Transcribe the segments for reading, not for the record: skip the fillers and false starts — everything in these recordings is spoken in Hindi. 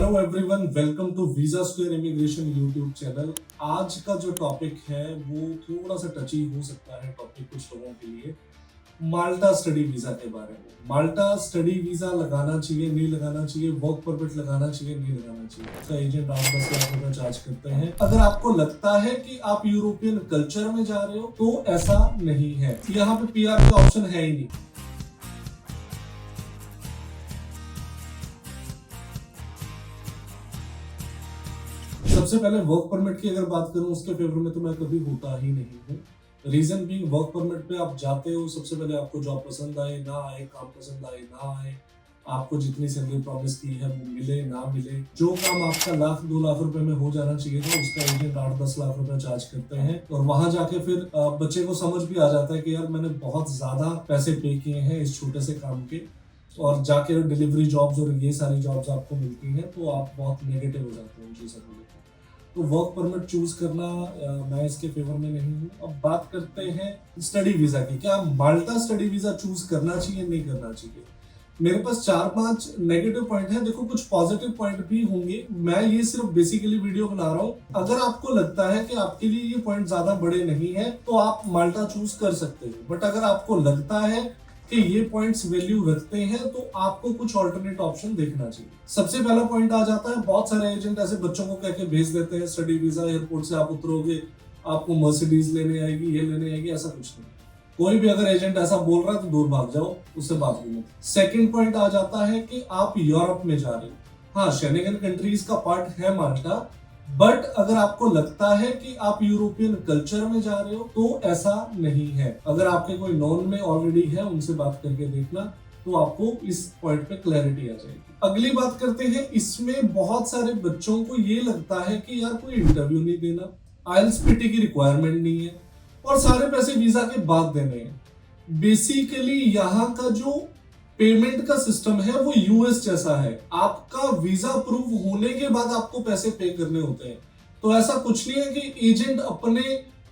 Hello everyone, welcome to visa square immigration YouTube channel. आज का जो टॉपिक है वो थोड़ा सा टची हो सकता है टॉपिक कुछ लोगों के लिए। माल्टा स्टडी वीजा के बारे में। माल्टा स्टडी वीजा लगाना चाहिए, नहीं लगाना चाहिए, वर्क परमिट लगाना चाहिए, नहीं लगाना चाहिए। उसका एजेंट 8-10 लाख रुपए चार्ज करते हैं। अगर आपको लगता है कि आप यूरोपियन कल्चर में जा रहे हो तो ऐसा नहीं है। यहाँ पे पीआर का ऑप्शन है ही नहीं। सबसे पहले वर्क परमिट की अगर बात करूं उसके फेवर में तो मैं कभी होता ही नहीं हूँ। रीजन भी, वर्क परमिट पे आप जाते हो, सबसे पहले आपको जॉब पसंद आए ना आए, काम पसंद आए ना आए, आपको जितनी सैलरी प्रॉमिस की है वो मिले ना मिले, जो काम आपका 1-2 लाख रुपए में हो जाना चाहिए था उसका एजेंट 8-10 लाख रुपए चार्ज करते हैं। और वहां जाके फिर बच्चे को समझ भी आ जाता है कि यार मैंने बहुत ज्यादा पैसे पे किए हैं इस छोटे से काम के, और जाके डिलीवरी जॉब्स और ये सारी जॉब्स आपको मिलती हैं तो आप बहुत नेगेटिव हो जाते हैं उन चीजों को लेकर। तो वर्क परमिट चूज करना मैं इसके फेवर में नहीं हूँ। अब बात करते हैं स्टडी वीजा की। क्या माल्टा स्टडी वीजा चूज करना चाहिए, नहीं करना चाहिए? मेरे पास 4-5 नेगेटिव पॉइंट है। देखो, कुछ पॉजिटिव पॉइंट भी होंगे। मैं ये सिर्फ बेसिकली वीडियो बना रहा हूँ। अगर आपको लगता है कि आपके लिए ये पॉइंट ज्यादा बड़े नहीं है तो आप माल्टा चूज कर सकते हो। बट अगर आपको लगता है कि ये पॉइंट्स वैल्यू रखते हैं तो आपको कुछ ऑल्टरनेट ऑप्शन देखना चाहिए। सबसे पहला पॉइंट आ जाता है, बहुत सारे एजेंट ऐसे बच्चों को कह के भेज देते हैं स्टडी वीजा, एयरपोर्ट से आप उतरोगे आपको मर्सिडीज लेने आएगी, ये लेने आएगी। ऐसा कुछ नहीं। कोई भी अगर एजेंट ऐसा बोल रहा है तो दूर भाग जाओ, उससे बात भी मत। सेकंड पॉइंट आ जाता है कि आप यूरोप में जा रहे हो। हाँ, शेंगन कंट्रीज का पार्ट है माल्टा, बट अगर आपको लगता है कि आप यूरोपियन कल्चर में जा रहे हो तो ऐसा नहीं है। अगर आपके कोई नॉन में ऑलरेडी है उनसे बात करके देखना तो आपको इस पॉइंट पे क्लैरिटी आ जाएगी। अगली बात करते हैं, इसमें बहुत सारे बच्चों को ये लगता है कि यार कोई इंटरव्यू नहीं देना, आइल्स पीटी की रिक्वायरमेंट नहीं है और सारे पैसे वीजा के बाद देने हैं। बेसिकली यहाँ का जो पेमेंट का सिस्टम है वो यूएस जैसा है। आपका वीजा अप्रूव होने के बाद आपको पैसे पे करने होते हैं। तो ऐसा कुछ नहीं है कि एजेंट अपने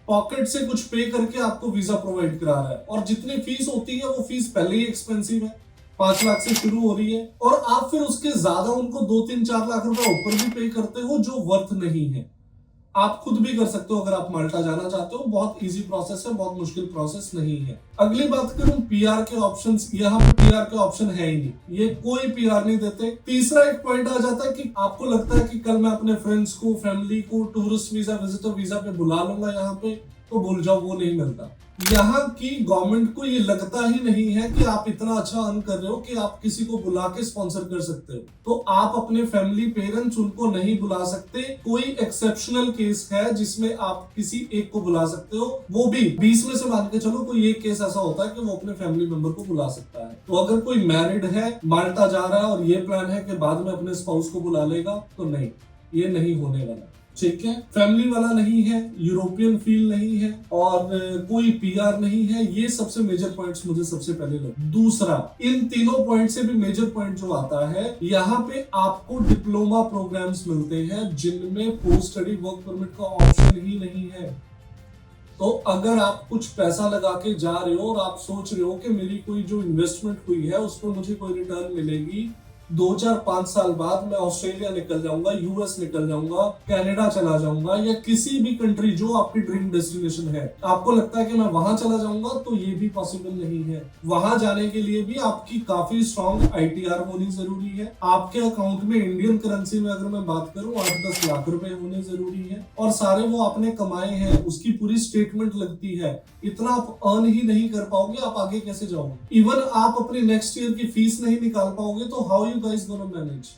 पॉकेट से कुछ पे करके आपको वीजा प्रोवाइड करा रहा है। और जितनी फीस होती है वो फीस पहले ही एक्सपेंसिव है, 5 लाख से शुरू हो रही है, और आप फिर उसके ज्यादा उनको 2-3-4 लाख रुपए ऊपर भी पे करते हो जो वर्थ नहीं है। आप खुद भी कर सकते हो अगर आप माल्टा जाना चाहते हो। बहुत इजी प्रोसेस है, बहुत मुश्किल प्रोसेस नहीं है। अगली बात करूं पीआर के ऑप्शंस, यहाँ पे पीआर के ऑप्शन है ही नहीं, ये कोई पीआर नहीं देते। तीसरा एक पॉइंट आ जाता है कि आपको लगता है कि कल मैं अपने फ्रेंड्स को, फैमिली को टूरिस्ट वीजा, विजिटर वीजा पे बुला लूंगा यहाँ पे, तो भूल जाओ, वो नहीं मिलता। यहाँ की गवर्नमेंट को ये लगता ही नहीं है कि आप इतना अच्छा अर्न कर रहे हो कि आप किसी को बुला के स्पॉन्सर कर सकते हो। तो आप अपने फैमिली पेरेंट्स उनको नहीं बुला सकते। कोई एक्सेप्शनल केस है जिसमें आप किसी एक को बुला सकते हो, वो भी 20 में से मान के चलो कोई एक केस ऐसा होता है कि वो अपने फैमिली मेंबर को बुला सकता है। तो अगर कोई मैरिड है, माल्टा जा रहा है और ये प्लान है कि बाद में अपने स्पाउस को बुला लेगा, तो नहीं, ये नहीं होने वाला। ठीक है, फैमिली वाला नहीं है, यूरोपियन फील नहीं है और कोई पीआर नहीं है। ये सबसे मेजर पॉइंट्स मुझे सबसे पहले लगे। दूसरा, इन तीनों पॉइंट से भी मेजर पॉइंट जो आता है, यहाँ पे आपको डिप्लोमा प्रोग्राम्स मिलते हैं जिनमें पोस्ट स्टडी वर्क परमिट का ऑप्शन ही नहीं है। तो अगर आप कुछ पैसा लगा के जा रहे हो और आप सोच रहे हो कि मेरी कोई जो इन्वेस्टमेंट हुई है उस पर मुझे कोई रिटर्न मिलेगी, 2-4-5 साल बाद मैं ऑस्ट्रेलिया निकल जाऊंगा, यूएस निकल जाऊंगा, कनाडा चला जाऊंगा, या किसी भी कंट्री जो आपकी ड्रीम डेस्टिनेशन है, आपको लगता है कि मैं वहां चला जाऊंगा, तो ये भी पॉसिबल नहीं है। वहां जाने के लिए भी आपकी काफी स्ट्रॉन्ग आईटीआर होनी जरूरी है। आपके अकाउंट में इंडियन करेंसी में अगर मैं बात करूं 8-10 लाख रुपए होने जरूरी है, और सारे वो आपने कमाए हैं उसकी पूरी स्टेटमेंट लगती है। इतना आप अर्न ही नहीं कर पाओगे, आप आगे कैसे जाओगे? इवन आप अपनी नेक्स्ट ईयर की फीस नहीं निकाल पाओगे, तो how you guys gonna manage?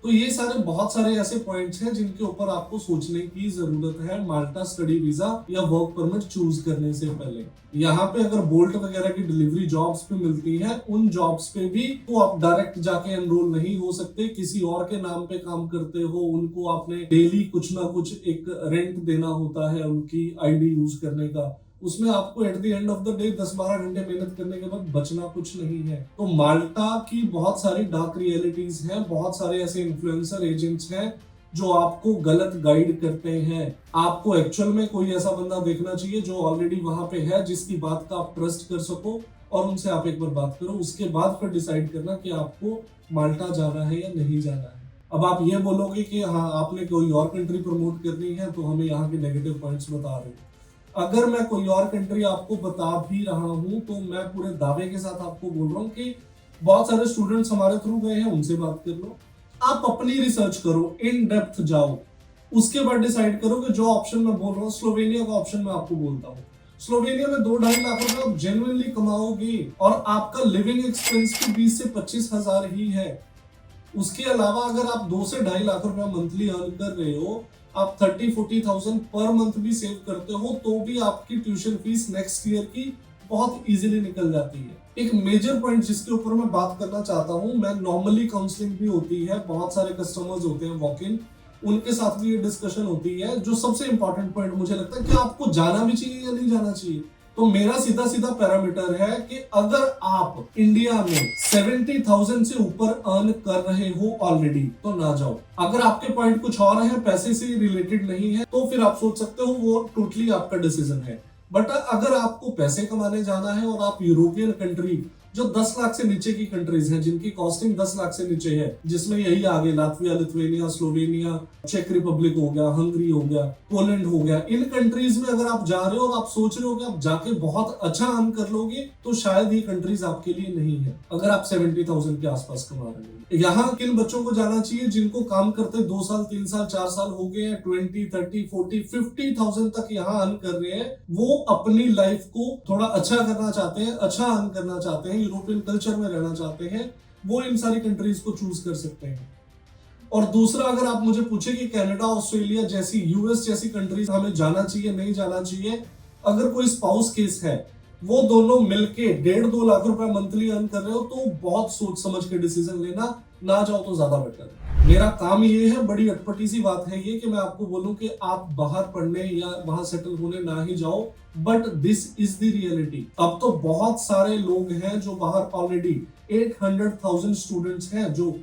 तो ये सारे बहुत सारे ऐसे पॉइंट्स हैं जिनके ऊपर आपको सोचने की जरूरत है माल्टा स्टडी वीजा या वर्क परमिट चूज करने से पहले। यहाँ पे अगर बोल्ट वगैरह की डिलीवरी जॉब्स पे मिलती है, उन जॉब्स पे भी तो आप डायरेक्ट जाके एनरोल नहीं हो सकते, किसी और के नाम पे काम करते हो, उनको आपने डेली कुछ ना कुछ एक रेंट देना होता है उनकी आईडी यूज करने का। उसमें आपको at the end of the day 10-12 घंटे मेहनत करने के बाद बचना कुछ नहीं है। तो माल्टा की बहुत सारी डार्क रियलिटीज हैं, बहुत सारे ऐसे इन्फ्लुएंसर एजेंट्स हैं जो आपको गलत गाइड करते हैं। आपको एक्चुअल में कोई ऐसा बंदा देखना चाहिए जो ऑलरेडी वहां पे है, जिसकी बात का आप ट्रस्ट कर सको, और उनसे आप एक बार बात करो। उसके बाद फिर डिसाइड करना कि आपको माल्टा जाना है या नहीं जाना है। अब आप ये बोलोगे कि हाँ आपने कोई और कंट्री प्रमोट करनी है तो हमें यहाँ के नेगेटिव पॉइंट्स बता रहे हो। अगर मैं कोई और कंट्री आपको बता भी रहा हूँ तो मैं पूरे दावे के साथ आपको बोल रहा हूँ कि बहुत सारे स्टूडेंट्स हमारे थ्रू गए हैं, उनसे बात कर लो। आप अपनी रिसर्च करो, इन डेप्थ जाओ, उसके बाद डिसाइड करो कि जो ऑप्शन मैं बोल रहा हूँ, स्लोवेनिया का ऑप्शन मैं आपको बोलता हूँ। स्लोवेनिया में 2-2.5 लाख रुपए आप जेन्युइनली कमाओगे और आपका लिविंग एक्सपेंस भी 20 से 25 हजार ही है। उसके अलावा अगर आप 2 से 2.5 लाख रुपया मंथली अर्न कर रहे हो, आप 30-40,000 पर मंथ भी सेव करते हो तो भी आपकी ट्यूशन फीस नेक्स्ट ईयर की बहुत इजीली निकल जाती है। एक मेजर पॉइंट जिसके ऊपर मैं बात करना चाहता हूं, मैं नॉर्मली काउंसलिंग भी होती है, बहुत सारे कस्टमर्स होते हैं वॉक इन, उनके साथ भी ये डिस्कशन होती है। जो सबसे इंपॉर्टेंट पॉइंट मुझे लगता है कि आपको जाना भी चाहिए या नहीं जाना चाहिए। तो मेरा सीधा सीधा पैरामीटर है कि अगर आप इंडिया में 70,000 से ऊपर अर्न कर रहे हो ऑलरेडी तो ना जाओ। अगर आपके पॉइंट कुछ और है, पैसे से रिलेटेड नहीं है, तो फिर आप सोच सकते हो, वो टोटली आपका डिसीजन है। बट अगर आपको पैसे कमाने जाना है और आप यूरोपियन कंट्री जो 10 लाख से नीचे की कंट्रीज हैं, जिनकी कॉस्टिंग 10 लाख से नीचे है, जिसमें यही आगे लातविया, लिथुआनिया, स्लोवेनिया, चेक रिपब्लिक हो गया, हंगरी हो गया, पोलैंड हो गया, इन कंट्रीज में अगर आप जा रहे हो और आप सोच रहे हो कि आप जाके बहुत अच्छा अर्न कर लोगे, तो शायद ये कंट्रीज आपके लिए नहीं है। अगर आप 70,000 के आसपास कमा रहे हो, यहाँ किन बच्चों को जाना चाहिए जिनको काम करते 2 साल 3 साल 4 साल हो गए हैं, 20, 30, 40, 50,000 तक यहाँ अर्न कर रहे हैं, वो अपनी लाइफ को थोड़ा अच्छा करना चाहते हैं, अच्छा अर्न करना चाहते हैं, यूरोपियन कल्चर में रहना चाहते हैं, वो इन सारी कंट्रीज को चूज कर सकते हैं। और दूसरा, अगर आप मुझे पूछे कि कनाडा, ऑस्ट्रेलिया जैसी, यूएस जैसी कंट्रीज हमें जाना चाहिए नहीं जाना चाहिए, अगर कोई स्पाउस केस है, वो दोनों मिलके 1.5-2 लाख रुपए मंथली अर्न कर रहे हो, तो बहुत सोच समझ के डिसीजन लेना, ना जाओ तो ज्यादा बेटर है। मेरा काम ये है, बड़ी अटपटी सी बात है ये, कि मैं आपको बोलूं कि आप बाहर पढ़ने या वहां सेटल होने ना ही जाओ, but this is the reality. अब तो बहुत सारे लोग हैं जो बाहर ऑलरेडी 800,000 स्टूडेंट्स हैं जो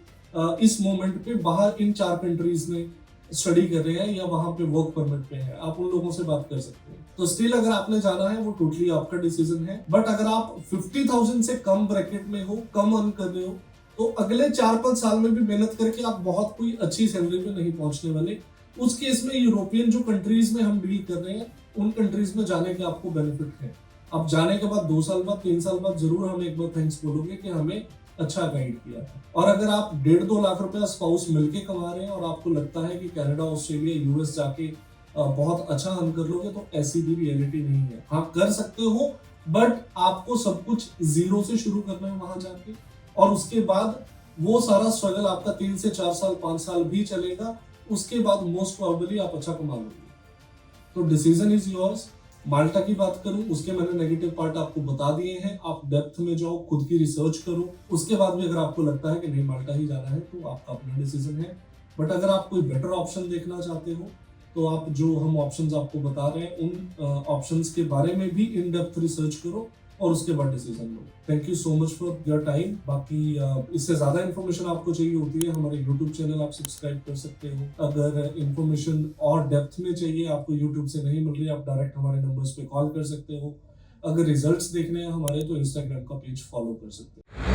इस मोमेंट पे बाहर इन 4 कंट्रीज में स्टडी कर रहे हैं या वहां पे वर्क परमिट पे है। आप उन लोगों से बात कर सकते हैं। तो स्टिल अगर आपने जाना है, वो टोटली आपका डिसीजन है। बट अगर आप 50,000 से कम ब्रैकेट में हो, कम अर्न कर रहे हो, तो अगले 4-5 साल में भी मेहनत करके आप बहुत कोई अच्छी सैलरी पे नहीं पहुंचने वाले। उस केस में यूरोपियन जो कंट्रीज में हम डील कर रहे हैं, उन कंट्रीज में जाने के आपको बेनिफिट है। अब जाने के बाद 2 साल बाद, 3 साल बाद जरूर हमें एक बार थैंक्स बोलोगे कि हमें अच्छा गाइड किया। और अगर आप 1.5-2 लाख रुपया स्पाउस मिलके कमा रहे हैं और आपको लगता है कि कनाडा, ऑस्ट्रेलिया, यूएस जाके बहुत अच्छा अर्न कर लोगे, तो ऐसी भी रियलिटी नहीं है। हाँ, कर सकते हो, बट आपको सब कुछ जीरो से शुरू करना है वहां जाके, और उसके बाद वो सारा स्ट्रगल आपका 3 से 4 साल 5 साल भी चलेगा। उसके बाद मोस्ट प्रोबेबली आप अच्छा कमा लोगे। तो डिसीजन इज योर्स। माल्टा की बात करूं, उसके मैंने नेगेटिव पार्ट आपको बता दिए हैं। आप डेप्थ में जाओ, खुद की रिसर्च करो, उसके बाद भी अगर आपको लगता है कि नहीं माल्टा ही जाना है, तो आपका अपना डिसीजन है। बट अगर आप कोई बेटर ऑप्शन देखना चाहते हो, तो आप जो हम ऑप्शंस आपको बता रहे हैं, उन ऑप्शंस के बारे में भी इन डेप्थ रिसर्च करो और उसके बाद decision low. Thank you so much for your time. बाकी इससे ज्यादा इन्फॉर्मेशन आपको चाहिए होती है, हमारे यूट्यूब चैनल आप सब्सक्राइब कर सकते हो। अगर इन्फॉर्मेशन और डेप्थ में चाहिए, आपको यूट्यूब से नहीं मिल रही, आप डायरेक्ट हमारे नंबर्स पे कॉल कर सकते हो। अगर रिजल्ट्स देखने हैं हमारे, तो इंस्टाग्राम का पेज फॉलो कर सकते हो।